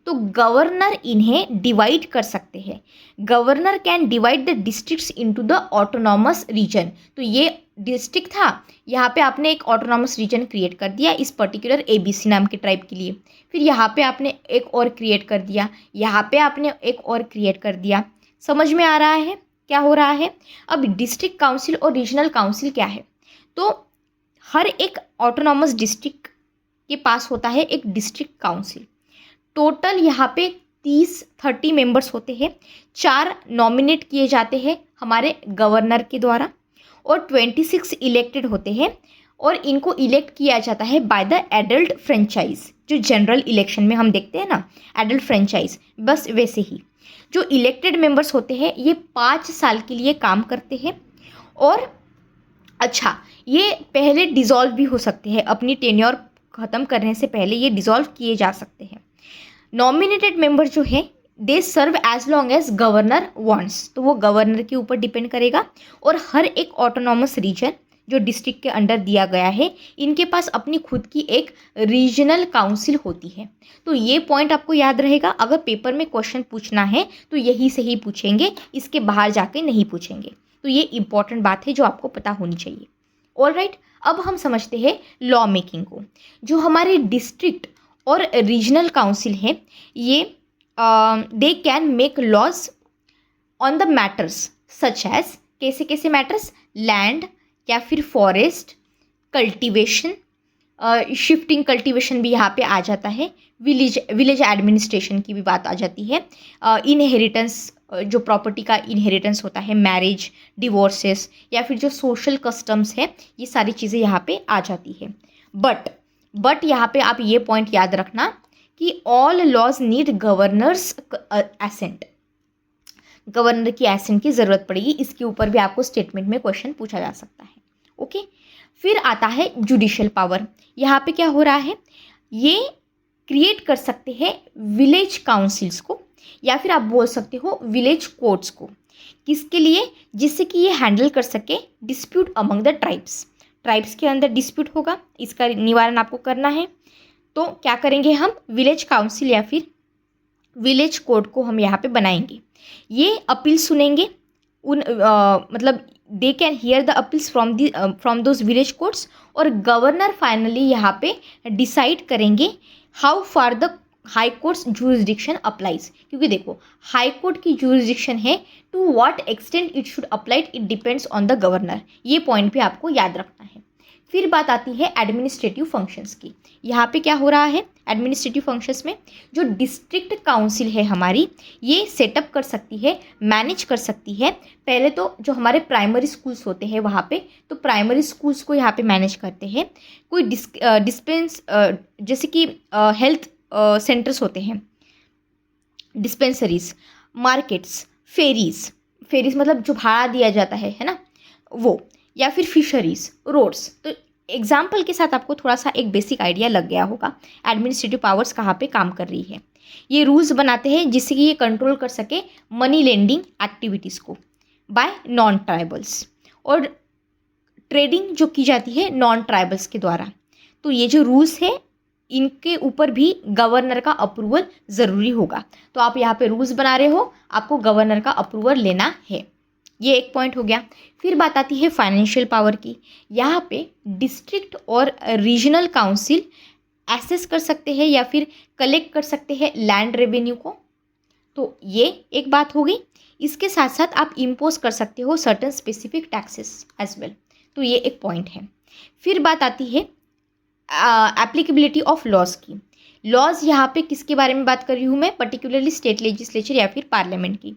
तो गवर्नर इन्हें डिवाइड कर सकते हैं। Governor can divide the districts into the autonomous region. तो ये डिस्ट्रिक्ट था, यहाँ पे आपने एक ऑटोनॉमस रीजन क्रिएट कर दिया इस पर्टिकुलर ABC नाम के ट्राइब के लिए। फिर यहाँ पे आपने एक और क्रिएट कर दिया, यहाँ पे आपने एक और क्रिएट कर दिया। समझ में आ रहा है क्या हो रहा है। अब डिस्ट्रिक्ट काउंसिल और रीजनल काउंसिल क्या है, तो हर एक ऑटोनॉमस डिस्ट्रिक्ट के पास होता है एक डिस्ट्रिक्ट काउंसिल। टोटल यहाँ पे 30 मेंबर्स होते हैं। 4 नॉमिनेट किए जाते हैं हमारे गवर्नर के द्वारा और 26 इलेक्टेड होते हैं और इनको इलेक्ट किया जाता है बाय द एडल्ट फ्रेंचाइज। जो जनरल इलेक्शन में हम देखते हैं ना एडल्ट फ्रेंचाइज, बस वैसे ही जो इलेक्टेड मेंबर्स होते हैं ये 5 साल के लिए काम करते हैं। और अच्छा, ये पहले डिज़ोल्व भी हो सकते हैं, अपनी टेन्योर ख़त्म करने से पहले ये डिज़ोल्व किए जा सकते हैं। नॉमिनेटेड मेंबर जो है they serve as long as governor wants, तो वो गवर्नर के ऊपर डिपेंड करेगा। और हर एक ऑटोनॉमस रीजन जो डिस्ट्रिक्ट के अंडर दिया गया है इनके पास अपनी खुद की एक रीजनल काउंसिल होती है। तो ये पॉइंट आपको याद रहेगा, अगर पेपर में क्वेश्चन पूछना है तो यही से ही पूछेंगे, इसके बाहर जाके नहीं पूछेंगे। तो ये इंपॉर्टेंट बात है जो आपको पता होनी चाहिए। ऑलराइट, अब हम समझते हैं लॉ मेकिंग को। जो हमारे डिस्ट्रिक्ट और रीजनल काउंसिल है ये they can make laws on the matters such as, कैसे कैसे मैटर्स, लैंड या फिर फॉरेस्ट, कल्टीवेशन, शिफ्टिंग कल्टीवेशन भी यहाँ पे आ जाता है, विलेज एडमिनिस्ट्रेशन की भी बात आ जाती है, इनहेरिटेंस, जो प्रॉपर्टी का इनहेरिटेंस होता है, मैरिज, डिवोर्सेस या फिर जो सोशल कस्टम्स है, ये सारी चीज़ें यहाँ पे आ जाती है। बट यहाँ पे आप ये पॉइंट याद रखना कि all laws need governor's assent, governor की एसेंट की ज़रूरत पड़ेगी। इसके ऊपर भी आपको स्टेटमेंट में क्वेश्चन पूछा जा सकता है। ओके, फिर आता है जुडिशियल पावर। यहाँ पे क्या हो रहा है, ये क्रिएट कर सकते हैं विलेज काउंसिल्स को, या फिर आप बोल सकते हो विलेज कोर्ट्स को। किसके लिए? जिससे कि ये हैंडल कर सके dispute among the tribes. Tribes के अंदर डिस्प्यूट होगा, इसका निवारण आपको करना है। तो क्या करेंगे हम? विलेज काउंसिल या फिर विलेज कोर्ट को हम यहाँ पे बनाएंगे। ये अपील सुनेंगे, मतलब they can hear the appeals from those village courts, और गवर्नर फाइनली यहाँ पे डिसाइड करेंगे how far the high courts jurisdiction applies. क्योंकि देखो, हाई कोर्ट की जूरिसडिक्शन है, to what extent it should applied it depends on the governor. ये पॉइंट भी आपको याद रखना है। फिर बात आती है एडमिनिस्ट्रेटिव फंक्शंस की। यहाँ पे क्या हो रहा है एडमिनिस्ट्रेटिव फंक्शंस में? जो डिस्ट्रिक्ट काउंसिल है हमारी, ये सेटअप कर सकती है, मैनेज कर सकती है। पहले तो जो हमारे प्राइमरी स्कूल्स होते हैं वहाँ पे, तो प्राइमरी स्कूल्स को यहाँ पे मैनेज करते हैं। कोई डिस्पेंस जैसे कि हेल्थ सेंटर्स होते हैं, डिस्पेंसरीज, मार्केट्स, फेरीज मतलब जो भाड़ा दिया जाता है ना वो, या फिर फिशरीज, रोड्स। तो एग्जाम्पल के साथ आपको थोड़ा सा एक बेसिक आइडिया लग गया होगा एडमिनिस्ट्रेटिव पावर्स कहाँ पे काम कर रही है। ये रूल्स बनाते हैं जिससे कि ये कंट्रोल कर सके मनी लेंडिंग एक्टिविटीज़ को बाय नॉन ट्राइबल्स, और ट्रेडिंग जो की जाती है नॉन ट्राइबल्स के द्वारा। तो ये जो रूल्स है इनके ऊपर भी गवर्नर का अप्रूवल ज़रूरी होगा। तो आप यहाँ पे रूल्स बना रहे हो, आपको गवर्नर का अप्रूवल लेना है। ये एक पॉइंट हो गया। फिर बात आती है फाइनेंशियल पावर की। यहाँ पे डिस्ट्रिक्ट और रीजनल काउंसिल एसेस कर सकते हैं या फिर कलेक्ट कर सकते हैं लैंड रेवेन्यू को। तो ये एक बात हो गई। इसके साथ साथ आप इम्पोज कर सकते हो certain specific taxes as well. तो ये एक पॉइंट है। फिर बात आती है एप्लीकेबिलिटी ऑफ लॉज की। लॉज यहाँ पे किसके बारे में बात कर रही हूँ मैं? पर्टिकुलरली स्टेट लेजिस्लेचर या फिर पार्लियामेंट की।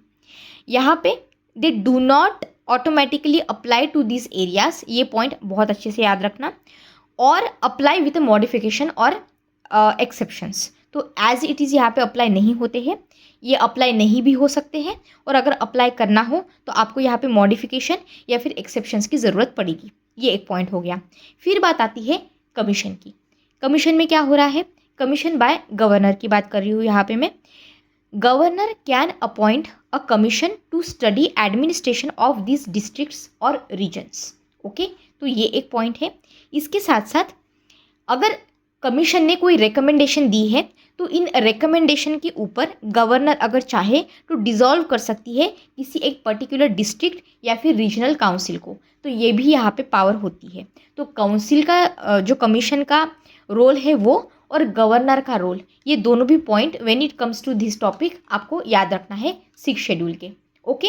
यहाँ पे they do not automatically apply to this areas. ये पॉइंट बहुत अच्छे से याद रखना। और अप्लाई विथ मॉडिफिकेशन और एक्सेप्शंस। तो एज इट इज़ यहाँ पे अप्लाई नहीं होते हैं, ये अप्लाई नहीं भी हो सकते हैं, और अगर अप्लाई करना हो तो आपको यहाँ पे मॉडिफिकेशन या फिर एक्सेप्शंस की ज़रूरत पड़ेगी। ये एक पॉइंट हो गया। फिर बात आती है कमीशन की। कमीशन में क्या हो रहा है? कमीशन बाय गवर्नर की बात कर रही हूँ यहाँ पे मैं। Governor can appoint a commission to study administration of this districts और रीजन्स। ओके, तो ये एक पॉइंट है। इसके साथ साथ अगर कमीशन ने कोई रिकमेंडेशन दी है तो इन रिकमेंडेशन के ऊपर गवर्नर अगर चाहे तो डिसॉल्व कर सकती है किसी एक पर्टिकुलर डिस्ट्रिक्ट या फिर रीजनल काउंसिल को। तो ये भी यहाँ पे पावर होती है। तो काउंसिल का जो कमीशन का रोल है वो, और गवर्नर का रोल, ये दोनों भी point when it comes to this topic आपको याद रखना है 6 शेड्यूल के। ओके,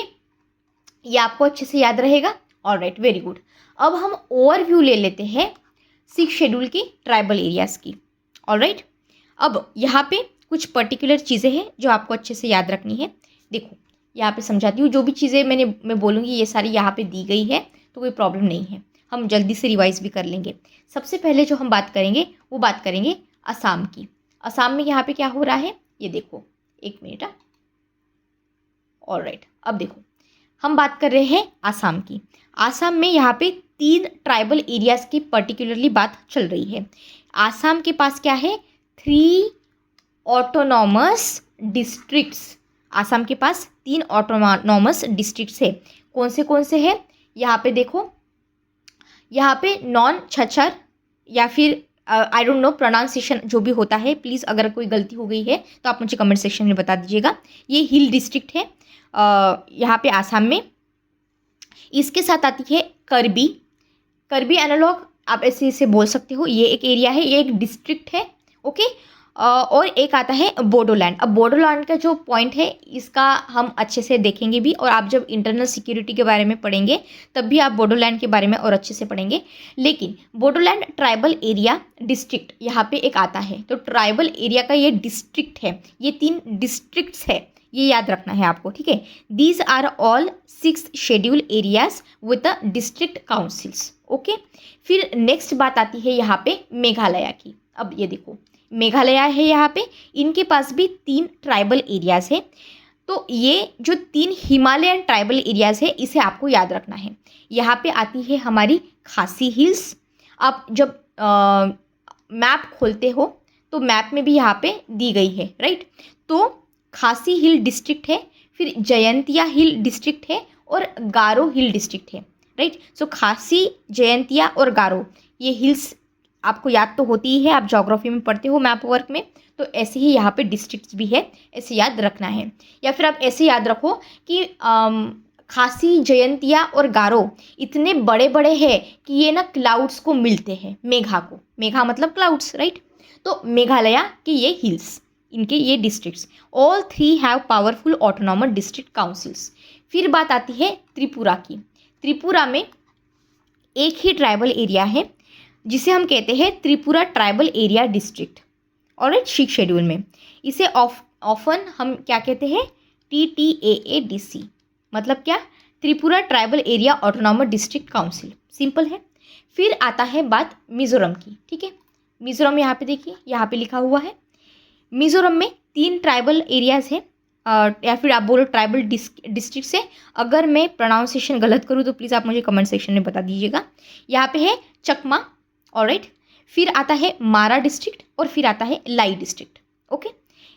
ये आपको अच्छे से याद रहेगा। Alright, very good. अब हम ओवरव्यू ले लेते हैं 6 शेड्यूल की ट्राइबल एरियाज़ की। ऑलराइट, अब यहाँ पे कुछ पर्टिकुलर चीज़ें हैं जो आपको अच्छे से याद रखनी है। देखो, यहाँ पे समझाती हूँ। जो भी चीज़ें मैं बोलूँगी ये सारी यहाँ पे दी गई है, तो कोई प्रॉब्लम नहीं है, हम जल्दी से रिवाइज भी कर लेंगे। सबसे पहले जो हम बात करेंगे वो बात करेंगे असम की। असम में यहाँ पे क्या हो रहा है ये देखो, एक मिनट। ऑलराइट, अब देखो हम बात कर रहे हैं आसाम की। आसाम में यहाँ पे 3 ट्राइबल एरियाज़ की पर्टिकुलरली बात चल रही है। आसाम के पास क्या है? 3 ऑटोनॉमस डिस्ट्रिक्ट्स। आसाम के पास 3 ऑटोनॉमस डिस्ट्रिक्ट्स है। कौन से हैं? यहाँ पे देखो, यहाँ पे नॉन छछर या फिर आई डोंट नो प्रोनाउंसिएशन जो भी होता है, प्लीज़ अगर कोई गलती हो गई है तो आप मुझे कमेंट सेक्शन में बता दीजिएगा। ये हिल डिस्ट्रिक्ट है यहाँ पे आसाम में। इसके साथ आती है करबी एनालॉग, आप ऐसे इसे बोल सकते हो। ये एक एरिया है, ये एक डिस्ट्रिक्ट है। ओके, और एक आता है बोडोलैंड। अब बोडोलैंड का जो पॉइंट है इसका हम अच्छे से देखेंगे भी, और आप जब इंटरनल सिक्योरिटी के बारे में पढ़ेंगे तब भी आप बोडोलैंड के बारे में और अच्छे से पढ़ेंगे। लेकिन बोडोलैंड ट्राइबल एरिया डिस्ट्रिक्ट यहाँ पे एक आता है, तो ट्राइबल एरिया का ये डिस्ट्रिक्ट है। ये 3 डिस्ट्रिक्ट्स है, ये याद रखना है आपको, ठीक है। These are all 6 schedule areas with the district councils. Okay, फिर नेक्स्ट बात आती है यहाँ पे मेघालय की। अब ये देखो, मेघालय है यहाँ पे, इनके पास भी 3 ट्राइबल एरियाज़ है। तो ये जो 3 हिमालयन ट्राइबल एरियाज़ है इसे आपको याद रखना है। यहाँ पे आती है हमारी खासी हिल्स। आप जब मैप खोलते हो तो मैप में भी यहाँ पे दी गई है, राइट। तो खासी हिल डिस्ट्रिक्ट है, फिर जयंतिया हिल डिस्ट्रिक्ट है और गारो हिल डिस्ट्रिक्ट है, राइट। सो खासी, जयंतिया और गारो ये हिल्स आपको याद तो होती ही है, आप ज्योग्राफी में पढ़ते हो मैप वर्क में, तो ऐसे ही यहाँ पे डिस्ट्रिक्ट्स भी है, ऐसे याद रखना है। या फिर आप ऐसे याद रखो कि खासी, जयंतिया और गारो इतने बड़े बड़े हैं कि ये ना क्लाउड्स को मिलते हैं, मेघा को, मेघा मतलब क्लाउड्स, राइट। तो मेघालय के ये हिल्स, इनके ये districts, all 3 have powerful autonomous district councils. फिर बात आती है त्रिपुरा की। त्रिपुरा में एक ही ट्राइबल एरिया है जिसे हम कहते हैं त्रिपुरा ट्राइबल एरिया डिस्ट्रिक्ट, और 6 शेड्यूल में इसे ऑफन हम क्या कहते हैं, TTAADC, मतलब क्या, Tripura tribal area autonomous district council, simple है। फिर आता है बात मिजोरम की, ठीक है। मिजोरम यहाँ पे देखिए, यहाँ पे लिखा हुआ है, मिजोरम में 3 ट्राइबल एरियाज हैं, या फिर आप बोलो ट्राइबल डिस्ट्रिक्ट से। अगर मैं प्रोनाउंसिएशन गलत करूँ तो प्लीज़ आप मुझे कमेंट सेक्शन में बता दीजिएगा। यहाँ पे है चकमा, ऑलराइट। फिर आता है मारा डिस्ट्रिक्ट और फिर आता है लाई डिस्ट्रिक्ट, ओके।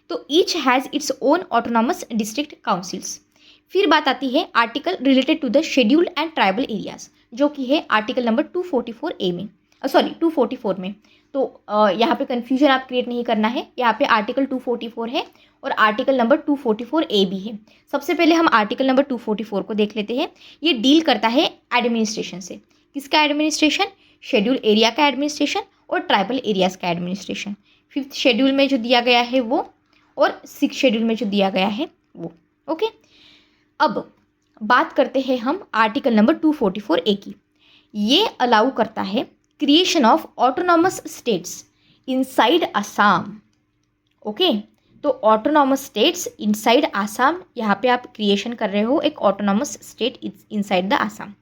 तो each has its own autonomous district councils. फिर बात आती है article related to the scheduled and tribal areas, जो कि है आर्टिकल नंबर 244A में, 244 में। तो यहाँ पे कन्फ्यूजन आप क्रिएट नहीं करना है, यहाँ पे आर्टिकल 244 है और आर्टिकल नंबर 244A भी है। सबसे पहले हम आर्टिकल नंबर 244 को देख लेते हैं। ये डील करता है एडमिनिस्ट्रेशन से। किसका एडमिनिस्ट्रेशन? शेड्यूल एरिया का एडमिनिस्ट्रेशन और ट्राइबल एरियाज़ का एडमिनिस्ट्रेशन। 5th शेड्यूल में जो दिया गया है वो, और 6th शेड्यूल में जो दिया गया है वो, ओके। अब बात करते हैं हम आर्टिकल नंबर 244A की। ये अलाउ करता है creation of autonomous states inside Assam, okay. तो ऑटोनॉमस स्टेट्स इनसाइड आसाम, यहाँ पे आप क्रिएशन कर रहे हो एक autonomous state inside the Assam.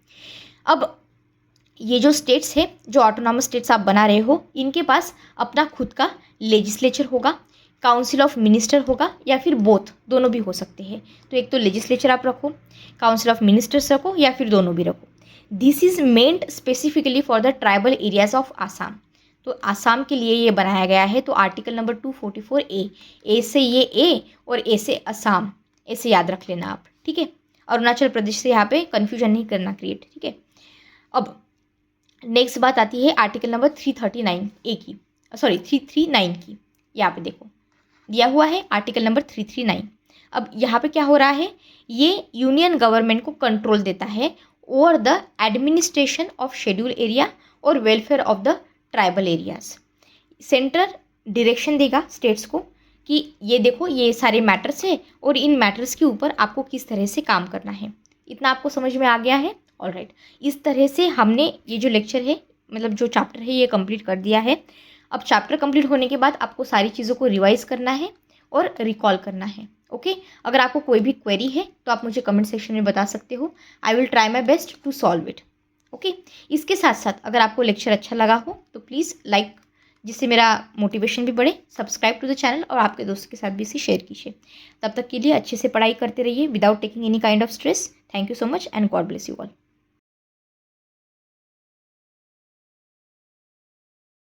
अब ये जो स्टेट्स है, जो ऑटोनॉमस स्टेट्स आप बना रहे हो, इनके पास अपना खुद का लेजिस्लेचर होगा, काउंसिल ऑफ मिनिस्टर होगा, या फिर बोथ, दोनों भी हो सकते हैं। तो एक तो लेजिस्लेचर आप रखो, काउंसिल ऑफ मिनिस्टर्स रखो, या फिर दोनों भी रखो। This is meant specifically for the tribal areas of Assam. तो आसाम के लिए ये बनाया गया है। तो आर्टिकल नंबर 244A, ए से ये ए और ए से असम, ऐसे याद रख लेना आप, ठीक है। अरुणाचल प्रदेश से यहाँ पे कन्फ्यूजन नहीं करना क्रिएट, ठीक है। अब नेक्स्ट बात आती है आर्टिकल नंबर 339A की, 339 की। यहाँ पे देखो दिया हुआ है आर्टिकल नंबर 339। अब यहाँ पे क्या हो रहा है, ये यूनियन गवर्नमेंट को कंट्रोल देता है over the administration of schedule area और welfare of the tribal areas. Centre direction देगा स्टेट्स को कि ये देखो ये सारे मैटर्स है और इन मैटर्स के ऊपर आपको किस तरह से काम करना है। इतना आपको समझ में आ गया है? ऑलराइट, इस तरह से हमने ये जो लेक्चर है, मतलब जो चैप्टर है, ये कंप्लीट कर दिया है। अब चैप्टर कंप्लीट होने के बाद आपको सारी चीज़ों को रिवाइज करना है और रिकॉल करना है, ओके। अगर आपको कोई भी क्वेरी है तो आप मुझे कमेंट सेक्शन में बता सकते हो। I will try my best to solve it, okay. इसके साथ साथ अगर आपको लेक्चर अच्छा लगा हो तो प्लीज़ लाइक, जिससे मेरा मोटिवेशन भी बढ़े, सब्सक्राइब टू द चैनल और आपके दोस्तों के साथ भी इसे शेयर कीजिए। तब तक के लिए अच्छे से पढ़ाई करते रहिए without taking any kind of stress. Thank you so much and God bless you all.